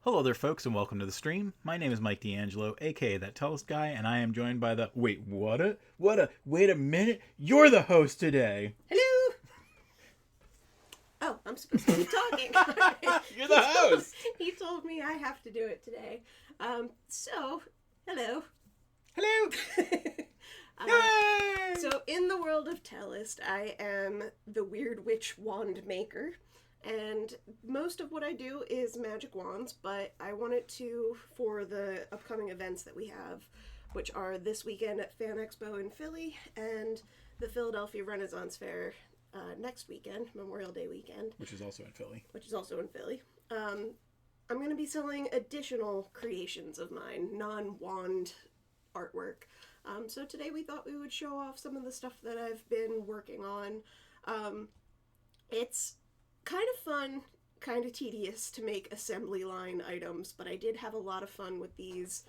Hello there, folks, and welcome to the stream. My name is Mike D'Angelo, aka That Tellest Guy, and I am joined by the... Wait a minute, you're the host today! Hello! Oh, I'm supposed to be talking. You're the host! He told me I have to do it today. Hello. Hello! Yay! So, in the world of Tellest, I am the Weird Witch Wand Maker. And most of what I do is magic wands, but I wanted to, for the upcoming events that we have, which are this weekend at Fan Expo in Philly, and the Philadelphia Renaissance Fair next weekend, Memorial Day weekend. Which is also in Philly. I'm going to be selling additional creations of mine, non-wand artwork. So today we thought we would show off some of the stuff that I've been working on. It's kind of fun, kind of tedious to make assembly line items, but I did have a lot of fun with these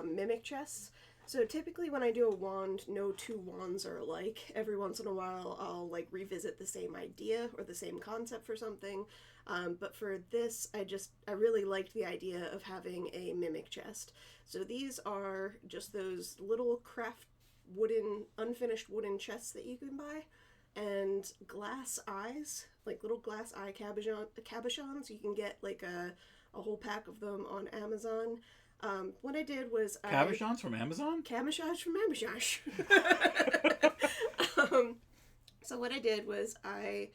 mimic chests. So typically when I do a wand, no two wands are alike. Every once in a while I'll revisit the same idea or the same concept for something. But for this, I really liked the idea of having a mimic chest. So these are just those little craft unfinished wooden chests that you can buy. And glass eyes, little glass eye cabochons. You can get a whole pack of them on Amazon. What I did was Cabochons from Amazon? Cabochons from Amazon. So what I did was I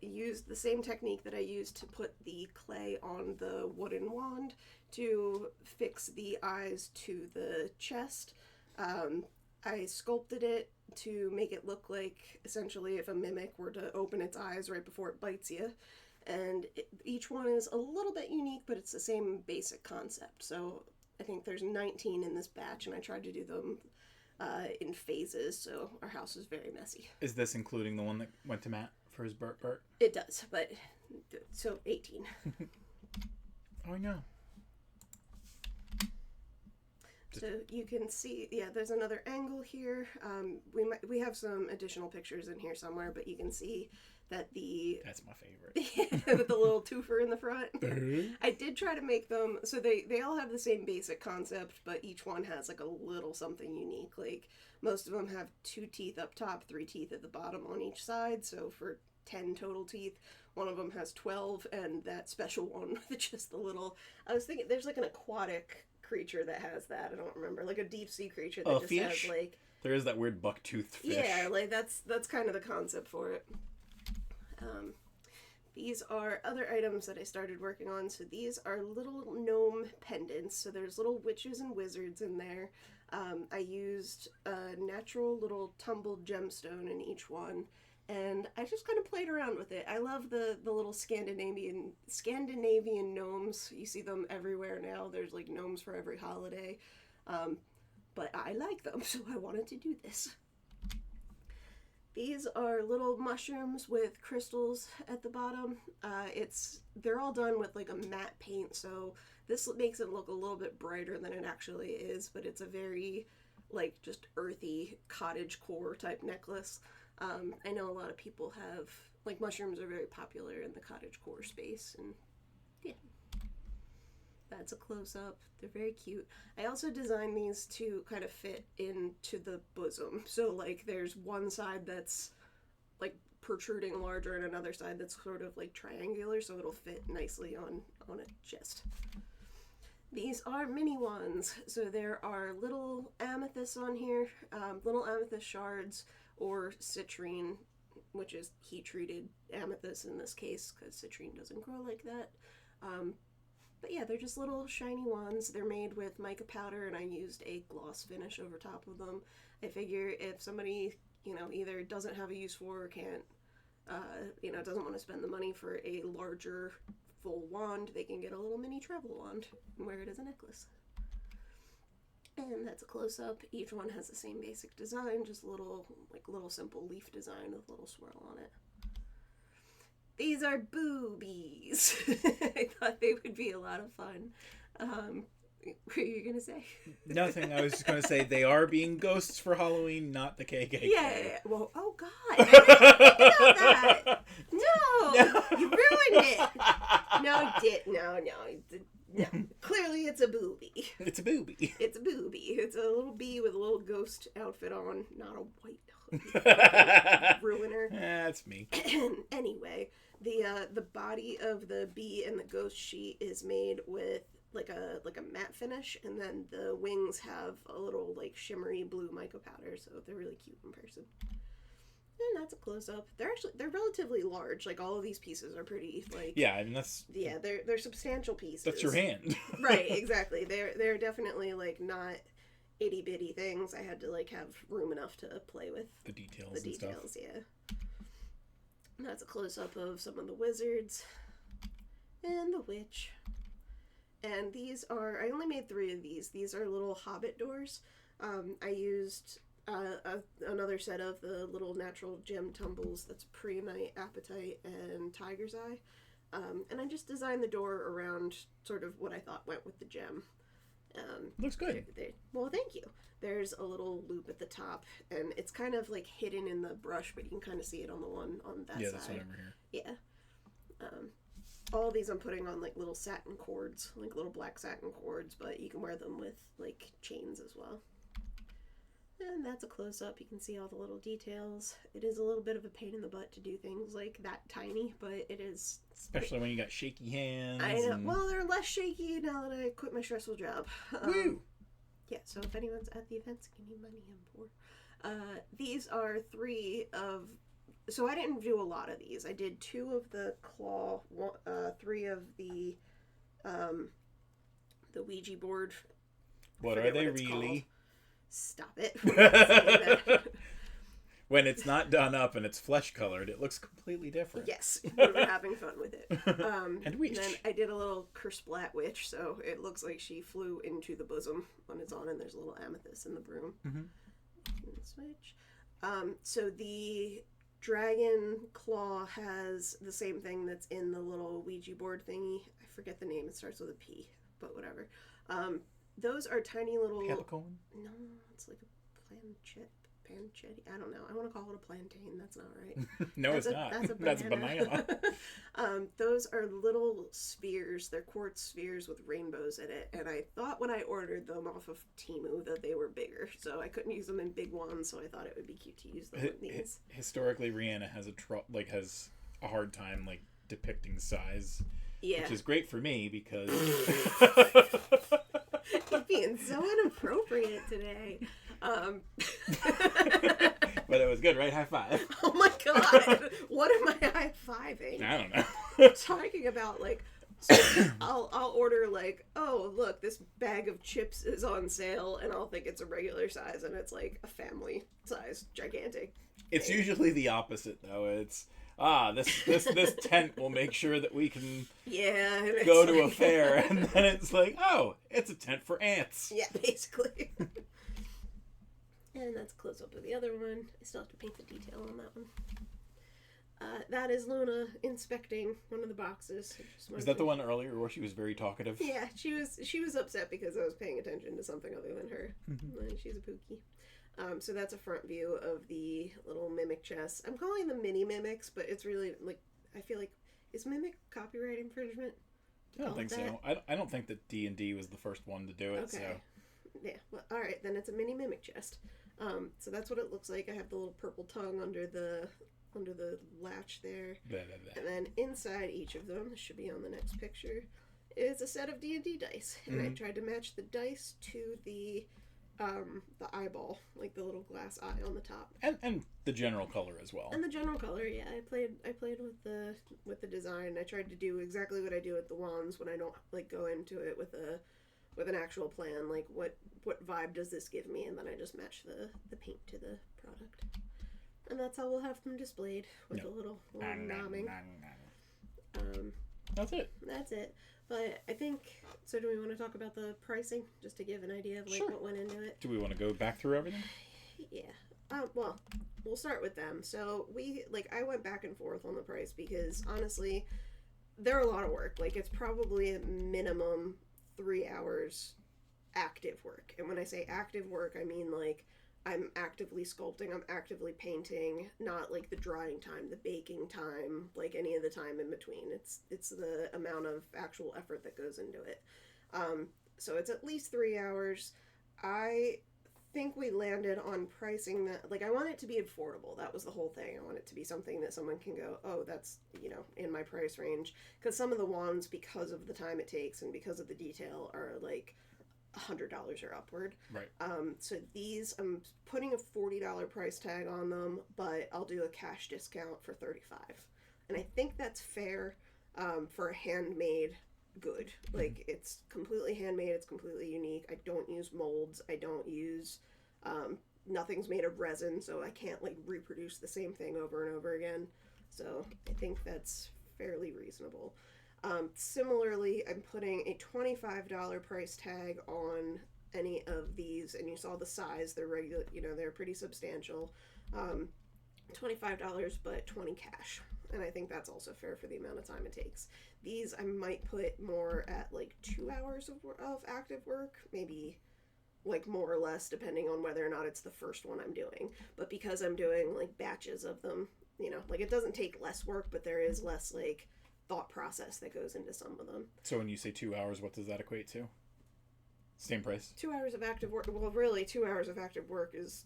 used the same technique that I used to put the clay on the wooden wand to fix the eyes to the chest. I sculpted it to make it look like, essentially, if a mimic were to open its eyes right before it bites you. And each one is a little bit unique, but it's the same basic concept. So I think there's 19 in this batch, and I tried to do them in phases, so our house is very messy. Is this including the one that went to Matt for his Burt? It does, but... So, 18. Oh, no. So you can see, there's another angle here. We have some additional pictures in here somewhere, but you can see that That's my favorite. with the little twofer in the front. I did try to make them, so they all have the same basic concept, but each one has a little something unique. Most of them have 2 teeth up top, 3 teeth at the bottom on each side, so for 10 total teeth. One of them has 12, and that special one with just the little, I was thinking, there's an aquatic creature that has that. I don't remember, a deep sea creature that just fish? has There is that weird buck-toothed fish. Yeah, that's kind of the concept for it. These are other items that I started working on. So these are little gnome pendants. So there's little witches and wizards in there. I used a natural little tumbled gemstone in each one. And I just kind of played around with it. I love the little Scandinavian gnomes. You see them everywhere now. There's gnomes for every holiday. But I like them, so I wanted to do this. These are little mushrooms with crystals at the bottom. They're all done with a matte paint, so this makes it look a little bit brighter than it actually is, but it's a very just earthy cottagecore type necklace. I know a lot of people have, mushrooms are very popular in the cottagecore space, and yeah. That's a close-up. They're very cute. I also designed these to kind of fit into the bosom. So, there's one side that's, protruding larger and another side that's sort of, triangular, so it'll fit nicely on a chest. These are mini ones. So there are little amethysts on here, little amethyst shards, or citrine, which is heat-treated amethyst in this case, because citrine doesn't grow like that. But yeah, they're just little shiny wands. They're made with mica powder, and I used a gloss finish over top of them. I figure if somebody, either doesn't have a use for or can't, doesn't want to spend the money for a larger full wand, they can get a little mini travel wand and wear it as a necklace. And that's a close-up. Each one has the same basic design, just a little simple leaf design with a little swirl on it. These are boobies. I thought they would be a lot of fun. What were you going to say? Nothing. I was just going to say they are being ghosts for Halloween, not the KKK. Yeah. Well, oh God. I didn't think about that. No. You ruined it. No, No, clearly it's a booby. It's a booby. It's a booby. It's a little bee with a little ghost outfit on, not a white hood. Ruiner. That's me. Anyway, the body of the bee and the ghost sheet is made with like a matte finish, and then the wings have a little like shimmery blue mica powder, so they're really cute in person. And that's a close up. They're relatively large. Like all of these pieces are pretty like Yeah, I mean that's they're substantial pieces. that's your hand. Right, exactly. They're definitely like not itty bitty things. I had to like have room enough to play with The details. the and stuff. details. Yeah. And that's a close up of some of the wizards and the witch. And these are, I only made 3 of these. These are little hobbit doors. I used another set of the little natural gem tumbles. That's Preonite, Appetite, and Tiger's Eye. And I just designed the door around sort of what I thought went with the gem. Looks good. Well, thank you. There's a little loop at the top, and it's kind of like hidden in the brush, but you can kind of see it on the one on that side. Yeah, that's one over here. Yeah. All these I'm putting on like little satin cords, like little black satin cords, but you can wear them with like chains as well. And that's a close up. You can see all the little details. It is a little bit of a pain in the butt to do things like that tiny, but it is. Especially when you got shaky hands. I know. And... Well, they're less shaky now that I quit my stressful job. Woo! Yeah, so if anyone's at the events, give me money, I'm poor. These are 3 of... So I didn't do a lot of these. I did 2 of the claw, 3 of the Ouija board. What are they really? Called. Stop it. When it's not done up and it's flesh colored, it looks completely different. Yes, we were having fun with it. And witch. Then I did a little Kersplat witch, so it looks like she flew into the bosom when it's on, and there's a little amethyst in the broom. Mm-hmm. Switch. So the dragon claw has the same thing that's in the little Ouija board thingy. I forget the name. It starts with a P, but whatever. Those are tiny little... Pelican? No, it's like a pancetta. I don't know. I want to call it a plantain. That's not right. No, it's not. That's a banana. Banana. Those are little spheres. They're quartz spheres with rainbows in it. And I thought when I ordered them off of Temu that they were bigger. So I couldn't use them in big ones. So I thought it would be cute to use them in these. Historically, Rhianna has has a hard time like depicting size. Yeah. Which is great for me because... You're being so inappropriate today. But it was good, right? High five. Oh my god. What am I high-fiving? I don't know. Talking about like... So I'll order like, oh, look, this bag of chips is on sale, and I'll think it's a regular size, and it's like a family size, gigantic. It's usually the opposite, though. It's... this tent will make sure that we can go to a fair. And then it's like, oh, it's a tent for ants. Yeah, basically. And that's a close-up of the other one. I still have to paint the detail on that one. That is Luna inspecting one of the boxes. Is that the one earlier where she was very talkative? Yeah, she was upset because I was paying attention to something other than her. She's a pookie. So that's a front view of the little mimic chest. I'm calling them mini mimics, but it's really like, I feel like, is mimic copyright infringement? I don't think so. I don't think that D&D was the first one to do it. Okay. So. Yeah. Well, all right, then it's a mini mimic chest. So that's what it looks like. I have the little purple tongue under the latch there. Blah, blah, blah. And then inside each of them, this should be on the next picture, is a set of D&D dice. And I tried to match the dice to the eyeball, like the little glass eye on the top, and the general color as well. And the general color, yeah. I played with the design. I tried to do exactly what I do with the wands when I don't like go into it with an actual plan. Like what vibe does this give me, and then I just match the paint to the product, and that's how we'll have them displayed with a little nomming. That's it. That's it. But I think, so do we want to talk about the pricing, just to give an idea of like what went into it? Do we want to go back through everything? Yeah. Well, we'll start with them. So I went back and forth on the price because honestly, they're a lot of work. Like it's probably a minimum 3 hours active work. And when I say active work, I mean like I'm actively sculpting, I'm actively painting, not like the drying time, the baking time, like any of the time in between. It's the amount of actual effort that goes into it. So it's at least 3 hours. I think we landed on pricing that, like, I want it to be affordable. That was the whole thing. I want it to be something that someone can go, oh, that's, you know, in my price range. Because some of the wands, because of the time it takes and because of the detail, are like $100 or upward. Right. So these, I'm putting a $40 price tag on them, but I'll do a cash discount for $35. And I think that's fair for a handmade good. Like, it's completely handmade, it's completely unique. I don't use molds, I don't use nothing's made of resin, so I can't like reproduce the same thing over and over again. So I think that's fairly reasonable. Similarly, I'm putting a $25 price tag on any of these, and you saw the size, they're regular, you know, they're pretty substantial. $25 but 20 cash. And I think that's also fair for the amount of time it takes. These I might put more at like 2 hours of active work, maybe like more or less depending on whether or not it's the first one I'm doing. But because I'm doing like batches of them, you know, like it doesn't take less work, but there is less like thought process that goes into some of them. So when you say 2 hours, what does that equate to? Same price? 2 hours of active work. Well, really, 2 hours of active work is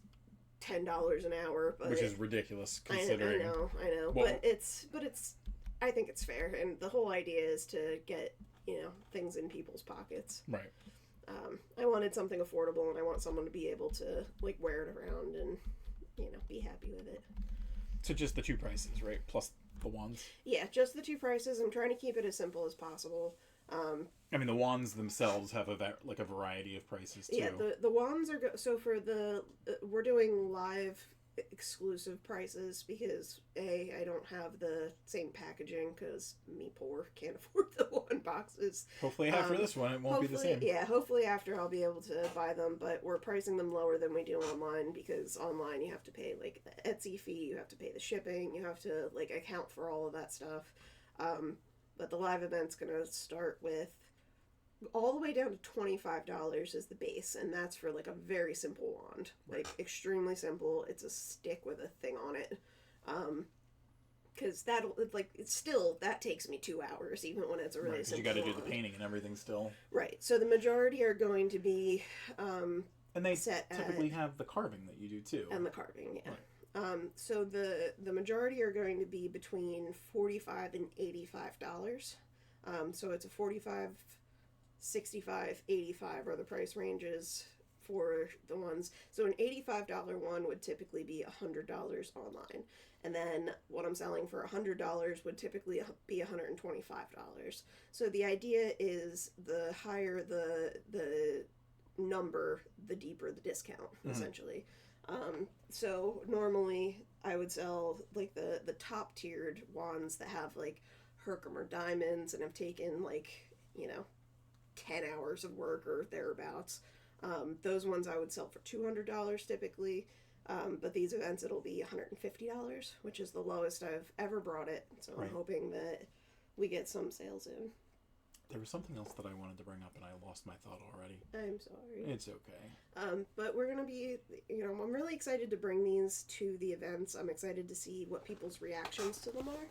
$10 an hour, but which is ridiculous considering. I know. Well, but it's I think it's fair, and the whole idea is to get, you know, things in people's pockets. Right. I wanted something affordable, and I want someone to be able to like wear it around and, you know, be happy with it. So just the 2 prices, right? Plus the wands. Yeah, just the 2 prices. I'm trying to keep it as simple as possible. I mean, the wands themselves have a variety of prices too. Yeah, the wands are so for the we're doing live exclusive prices because I don't have the same packaging because me poor can't afford the wand boxes. Hopefully after this one it won't be the same. Yeah, hopefully after I'll be able to buy them, but we're pricing them lower than we do online because online you have to pay like the Etsy fee, you have to pay the shipping, you have to like account for all of that stuff. But the live event's gonna start with all the way down to $25 is the base, and that's for like a very simple wand, like extremely simple. It's a stick with a thing on it, because that takes me 2 hours even when it's a really simple. You got to do wand. the painting and everything still. Right. So the majority are going to be and they typically have the carving that you do too. And the carving, yeah. Right. So the majority are going to be between $45 and $85. So it's a $45. $65, $85 are the price ranges for the ones. So an $85 one would typically be $100 online. And then what I'm selling for $100 would typically be $125. So the idea is the higher the number, the deeper the discount, essentially. So normally I would sell like the top tiered wands that have like Herkimer diamonds and have taken like, you know, 10 hours of work or thereabouts. Those ones I would sell for $200 typically, but these events it'll be $150, which is the lowest I've ever brought it. So I'm hoping that we get some sales in. There was something else that I wanted to bring up and I lost my thought already. I'm sorry. It's okay. But we're going to be, you know, I'm really excited to bring these to the events. I'm excited to see what people's reactions to them are.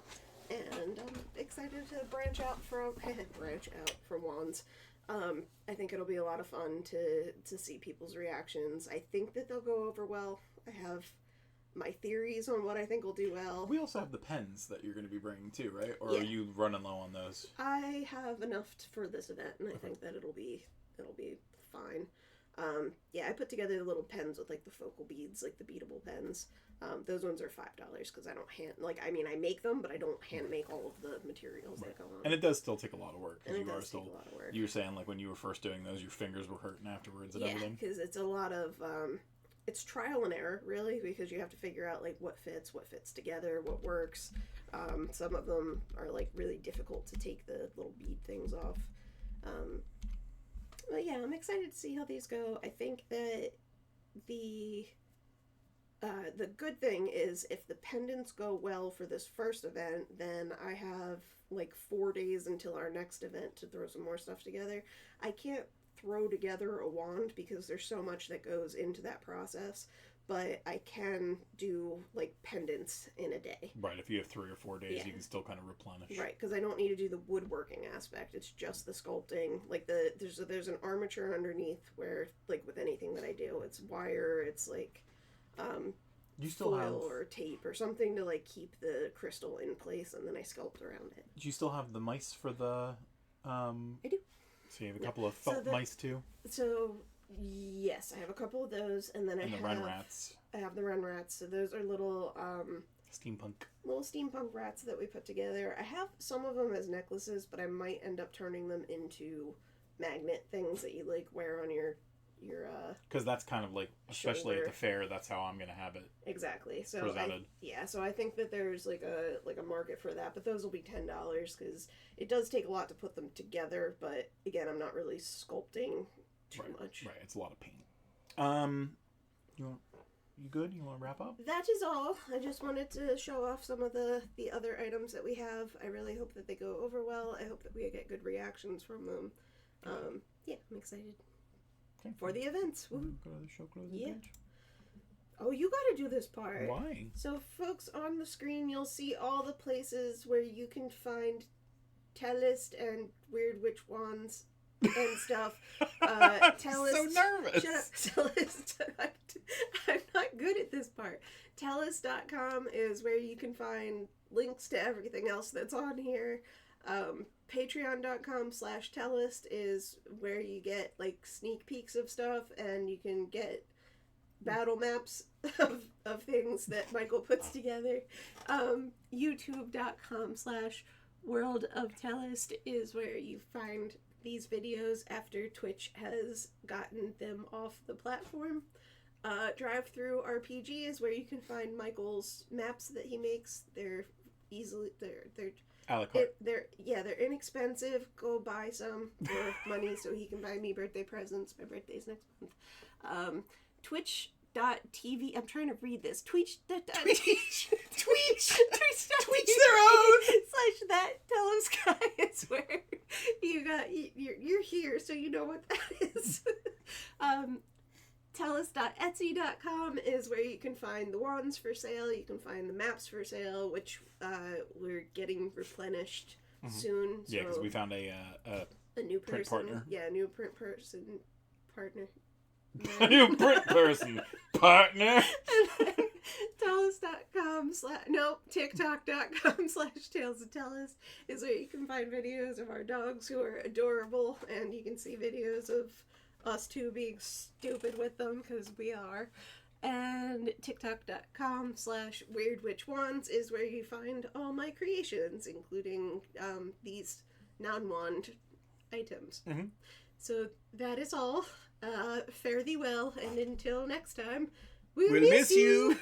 And I'm excited to branch out from wands. I think it'll be a lot of fun to see people's reactions. I think that they'll go over well. I have my theories on what I think will do well. We also have the pens that you're going to be bringing too, right? Or are you running low on those? I have enough for this event, and I think that it'll be fine. I put together the little pens with like the focal beads, like the beadable pens. Those ones are $5 because I don't I make them, but I don't hand make all of the materials that go on. And it does still take a lot of work. And it does take a lot of work. You were saying like when you were first doing those, your fingers were hurting afterwards and everything. Yeah, because it's a lot of it's trial and error really, because you have to figure out like what fits together, what works. Some of them are like really difficult to take the little bead things off. But yeah, I'm excited to see how these go. I think that the good thing is if the pendants go well for this first event, then I have like 4 days until our next event to throw some more stuff together. I can't throw together a wand because there's so much that goes into that process, but I can do like pendants in a day. Right, if you have 3 or 4 days, you can still kind of replenish. Right, because I don't need to do the woodworking aspect. It's just the sculpting. Like there's an armature underneath where, like with anything that I do, it's wire. It's like you still foil have or tape or something to like keep the crystal in place, and then I sculpt around it. Do you still have the mice for the? I do. So you have a couple of felt mice too. So. Yes, I have a couple of those, and then I have Ren rats. I have the Ren rats. So those are little steampunk rats that we put together. I have some of them as necklaces, but I might end up turning them into magnet things that you like wear on your because that's kind of like, especially shoulder. At the fair, that's how I'm gonna have it exactly. So presented. So I think that there's like a market for that, but those will be $10 because it does take a lot to put them together. But again, I'm not really sculpting too much. Right, it's a lot of paint. You good? You want to wrap up? That is all. I just wanted to show off some of the other items that we have. I really hope that they go over well. I hope that we get good reactions from them. Yeah, I'm excited for the events. Go to the show closing page. Oh, you got to do this part. Why? So, folks, on the screen, you'll see all the places where you can find Tellest and Weird Witch Wands and stuff. Tellest, so nervous. Shut up, Tellest. I'm not good at this part. Tellest.com is where you can find links to everything else that's on here. Patreon.com/Tellest is where you get like sneak peeks of stuff, and you can get battle maps of things that Michael puts together. YouTube.com/World of Tellest is where you find these videos after Twitch has gotten them off the platform. Drive Through RPG is where you can find Michael's maps that he makes. They're inexpensive. Go buy some for money so he can buy me birthday presents. My birthday's next month. Twitch.tv. I'm trying to read this. Tweet their own /that Tellest guy is where you're here, so you know what that is. Tellest.etsy.com is where you can find the wands for sale. You can find the maps for sale, which we're getting replenished soon. Yeah, because we found a new person. Print partner. Yeah, new print person partner. A new print person partner. TikTok.com/Tales of Tellest is where you can find videos of our dogs who are adorable, and you can see videos of us two being stupid with them, because we are. And TikTok.com/WeirdWitchWands is where you find all my creations, including these non-wand items. So that is all. Fare thee well, and until next time, we'll miss you.